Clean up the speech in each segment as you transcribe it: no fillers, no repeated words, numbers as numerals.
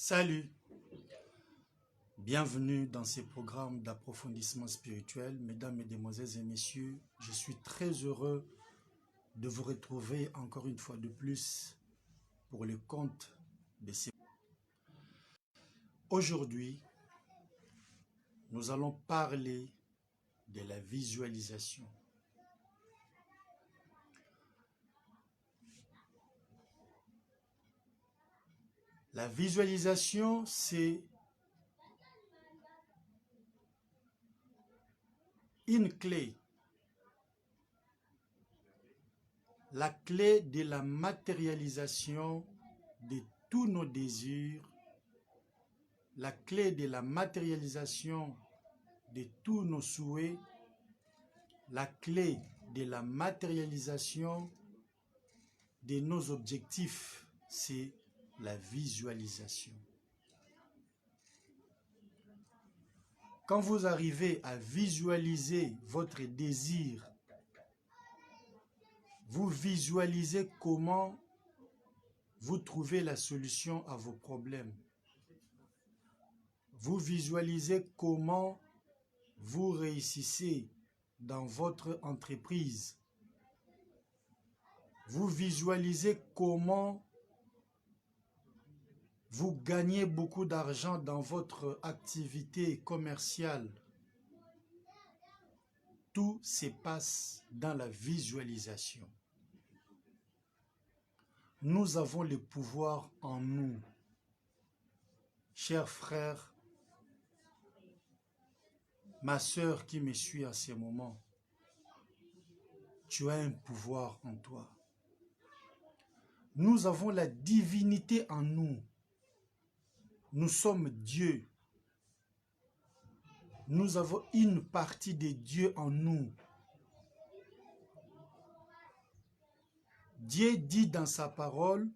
Salut, bienvenue dans ces programmes d'approfondissement spirituel. Mesdames, Mesdemoiselles et Messieurs, je suis très heureux de vous retrouver encore une fois de plus pour le compte de ces... Aujourd'hui, nous allons parler de la visualisation. La visualisation, c'est une clé. La clé de la matérialisation de tous nos désirs, la clé de la matérialisation de tous nos souhaits, la clé de la matérialisation de nos objectifs, c'est la visualisation. Quand vous arrivez à visualiser votre désir, vous visualisez comment vous trouvez la solution à vos problèmes. Vous visualisez comment vous réussissez dans votre entreprise. Vous visualisez comment vous gagnez beaucoup d'argent dans votre activité commerciale. Tout se passe dans la visualisation. Nous avons le pouvoir en nous. Chers frères, ma sœur qui me suit à ce moment, tu as un pouvoir en toi. Nous avons la divinité en nous. Nous sommes Dieu. Nous avons une partie de Dieu en nous. Dieu dit dans sa parole,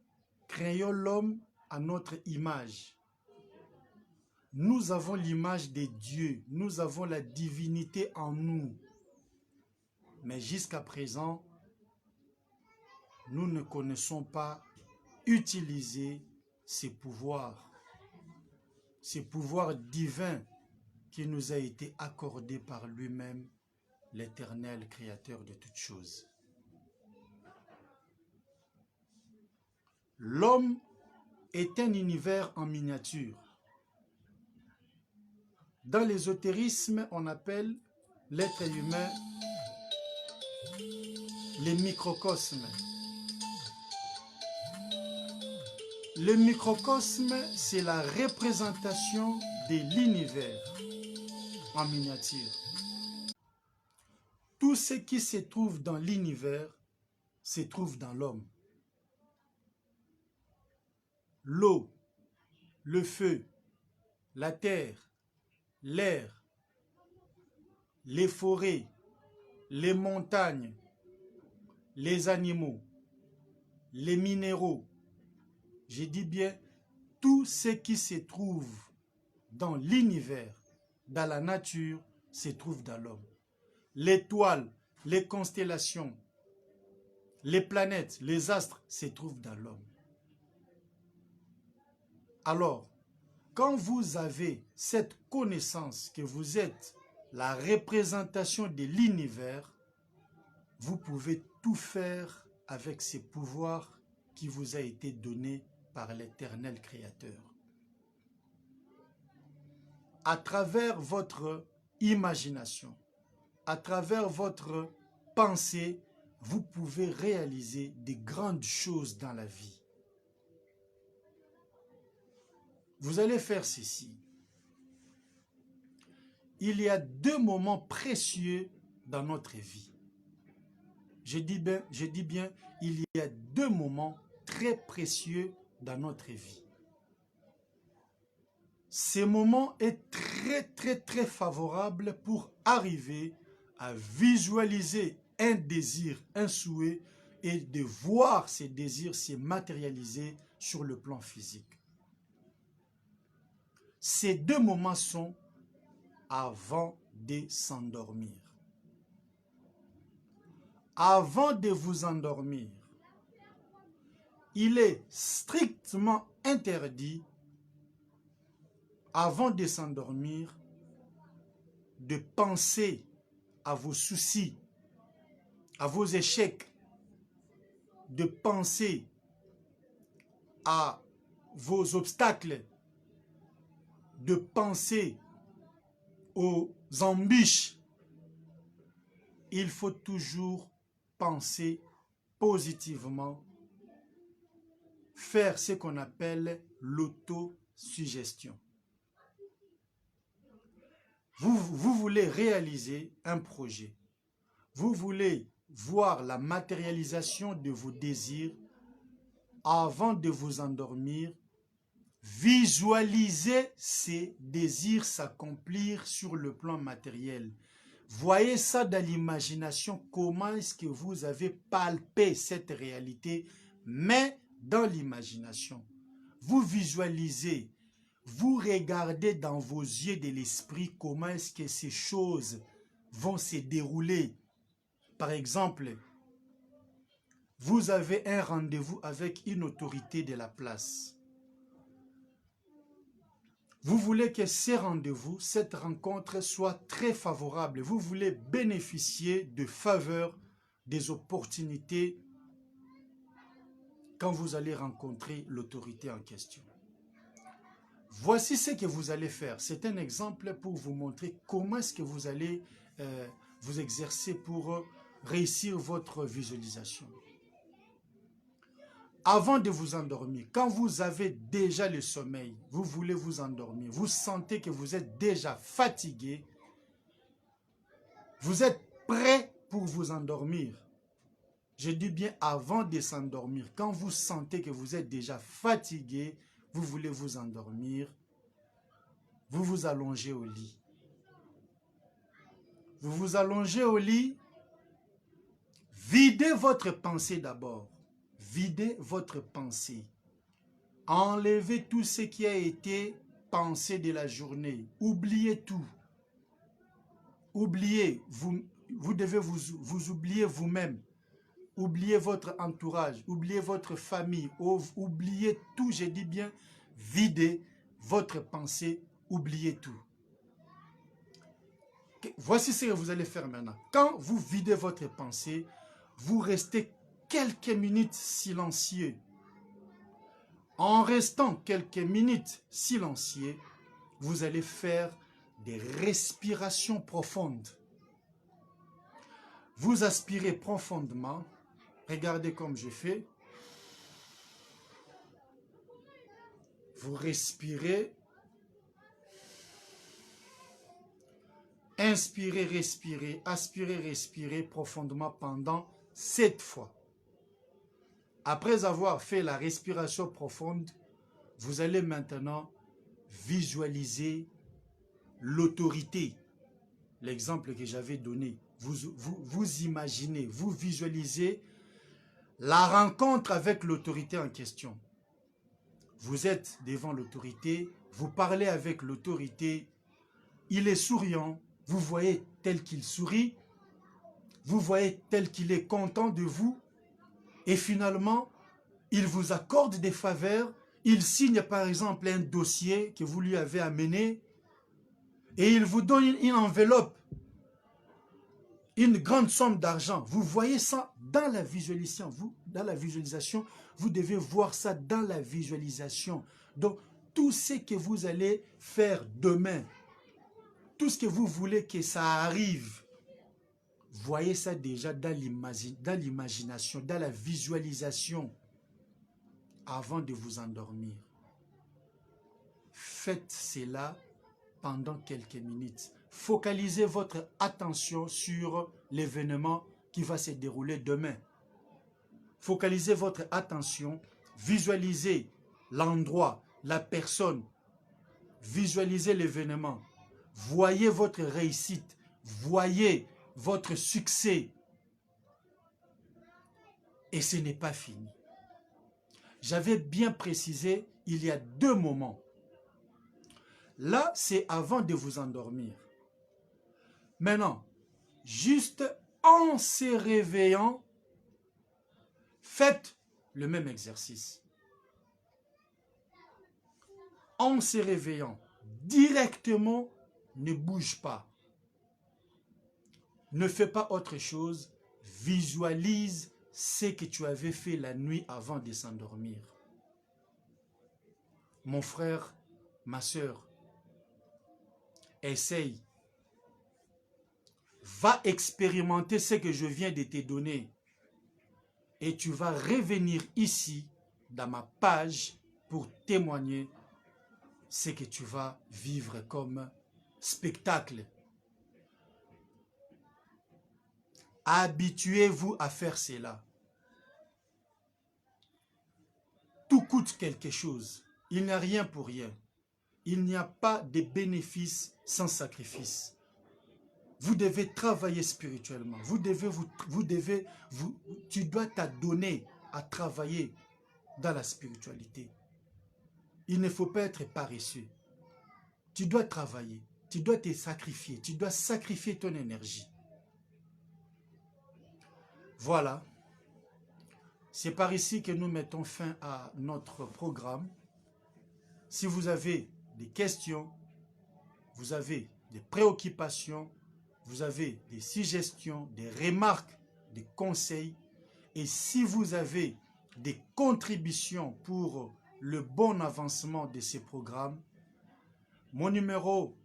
créons l'homme à notre image. Nous avons l'image de Dieu. Nous avons la divinité en nous. Mais jusqu'à présent, nous ne connaissons pas utiliser ces pouvoirs divins qui nous a été accordé par lui-même, l'Éternel créateur de toutes choses. L'homme est un univers en miniature. Dans l'ésotérisme, on appelle l'être humain les microcosmes. Le microcosme, c'est la représentation de l'univers en miniature. Tout ce qui se trouve dans l'univers se trouve dans l'homme. L'eau, le feu, la terre, l'air, les forêts, les montagnes, les animaux, les minéraux, je dis bien tout ce qui se trouve dans l'univers, dans la nature, se trouve dans l'homme. L'étoile, les constellations, les planètes, les astres se trouvent dans l'homme. Alors, quand vous avez cette connaissance que vous êtes la représentation de l'univers, vous pouvez tout faire avec ces pouvoirs qui vous a été donné par l'Éternel Créateur. À travers votre imagination, à travers votre pensée, vous pouvez réaliser de grandes choses dans la vie. Vous allez faire ceci. Il y a deux moments précieux dans notre vie. Je dis bien, il y a deux moments très précieux dans notre vie. Ces moments sont très favorables pour arriver à visualiser un désir, un souhait et de voir ces désirs se matérialiser sur le plan physique. Ces deux moments sont avant de s'endormir. Avant de vous endormir, il est strictement interdit avant de s'endormir, de penser à vos soucis, à vos échecs, de penser à vos obstacles, de penser aux embûches. Il faut toujours penser positivement, faire ce qu'on appelle l'autosuggestion. Vous voulez réaliser un projet, vous voulez voir la matérialisation de vos désirs. Avant de vous endormir, visualisez ces désirs s'accomplir sur le plan matériel. Voyez ça dans l'imagination, comment est-ce que vous avez palpé cette réalité, mais dans l'imagination. Vous visualisez, vous regardez dans vos yeux de l'esprit comment est-ce que ces choses vont se dérouler. Par exemple, vous avez un rendez-vous avec une autorité de la place. Vous voulez que ces rendez-vous, cette rencontre soit très favorable. Vous voulez bénéficier de faveurs, des opportunités quand vous allez rencontrer l'autorité en question. Voici ce que vous allez faire. C'est un exemple pour vous montrer comment est-ce que vous allez vous exercer pour réussir votre visualisation. Avant de vous endormir, quand vous avez déjà le sommeil, vous voulez vous endormir, vous sentez que vous êtes déjà fatigué, vous êtes prêt pour vous endormir. Je dis bien avant de s'endormir, quand vous sentez que vous êtes déjà fatigué, vous voulez vous endormir, vous vous allongez au lit. Vous vous allongez au lit, videz votre pensée d'abord. Videz votre pensée. Enlevez tout ce qui a été pensé de la journée. Oubliez tout. Oubliez. Vous devez vous oublier vous-même. Oubliez votre entourage. Oubliez votre famille. Oubliez tout. Je dis bien, videz votre pensée. Oubliez tout. Voici ce que vous allez faire maintenant. Quand vous videz votre pensée, vous restez quelques minutes silencieux. En restant quelques minutes silencieux, vous allez faire des respirations profondes. Vous aspirez profondément. Regardez comme je fais. Vous respirez. Inspirez, respirez, aspirez, respirez profondément pendant 7 fois. Après avoir fait la respiration profonde, vous allez maintenant visualiser l'autorité. L'exemple que j'avais donné. Vous imaginez, vous visualisez la rencontre avec l'autorité en question. Vous êtes devant l'autorité, vous parlez avec l'autorité, il est souriant, vous voyez tel qu'il sourit, vous voyez tel qu'il est content de vous, et finalement, il vous accorde des faveurs, il signe par exemple un dossier que vous lui avez amené, et il vous donne une enveloppe, une grande somme d'argent. Vous voyez ça dans la visualisation. Vous devez voir ça dans la visualisation. Donc, tout ce que vous allez faire demain, tout ce que vous voulez que ça arrive, voyez ça déjà dans l'imagination, dans la visualisation, avant de vous endormir. Faites cela pendant quelques minutes. Focalisez votre attention sur l'événement qui va se dérouler demain. Focalisez votre attention, visualisez l'endroit, la personne, visualisez l'événement. Voyez votre réussite, voyez votre succès. Et ce n'est pas fini. J'avais bien précisé, il y a 2 moments. Là, c'est avant de vous endormir. Maintenant, juste en se réveillant, faites le même exercice. En se réveillant, directement, ne bouge pas. Ne fais pas autre chose. Visualise ce que tu avais fait la nuit avant de s'endormir. Mon frère, ma soeur, essaye. Va expérimenter ce que je viens de te donner. Et tu vas revenir ici, dans ma page, pour témoigner ce que tu vas vivre comme spectacle. Habituez-vous à faire cela. Tout coûte quelque chose. Il n'y a rien pour rien. Il n'y a pas de bénéfice sans sacrifice. Vous devez travailler spirituellement. Tu dois t'adonner à travailler dans la spiritualité. Il ne faut pas être paresseux. Tu dois travailler. Tu dois te sacrifier. Tu dois sacrifier ton énergie. Voilà. C'est par ici que nous mettons fin à notre programme. Si vous avez des questions, vous avez des préoccupations, vous avez des suggestions, des remarques, des conseils, et si vous avez des contributions pour le bon avancement de ces programmes, mon numéro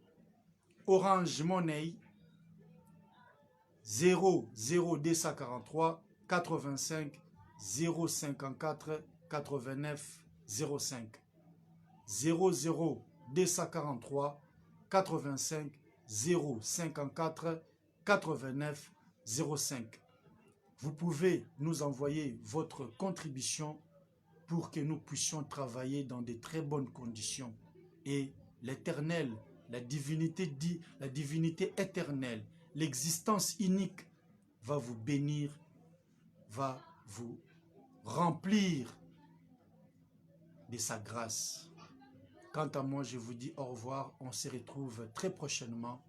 Orange Money 00243 85 054 89 05 00243 85 054 89 05. Vous pouvez nous envoyer votre contribution pour que nous puissions travailler dans de très bonnes conditions. Et l'Éternel, la divinité éternelle, l'existence unique va vous bénir, va vous remplir de sa grâce. Quant à moi, je vous dis au revoir. On se retrouve très prochainement.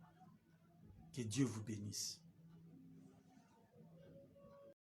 Que Dieu vous bénisse.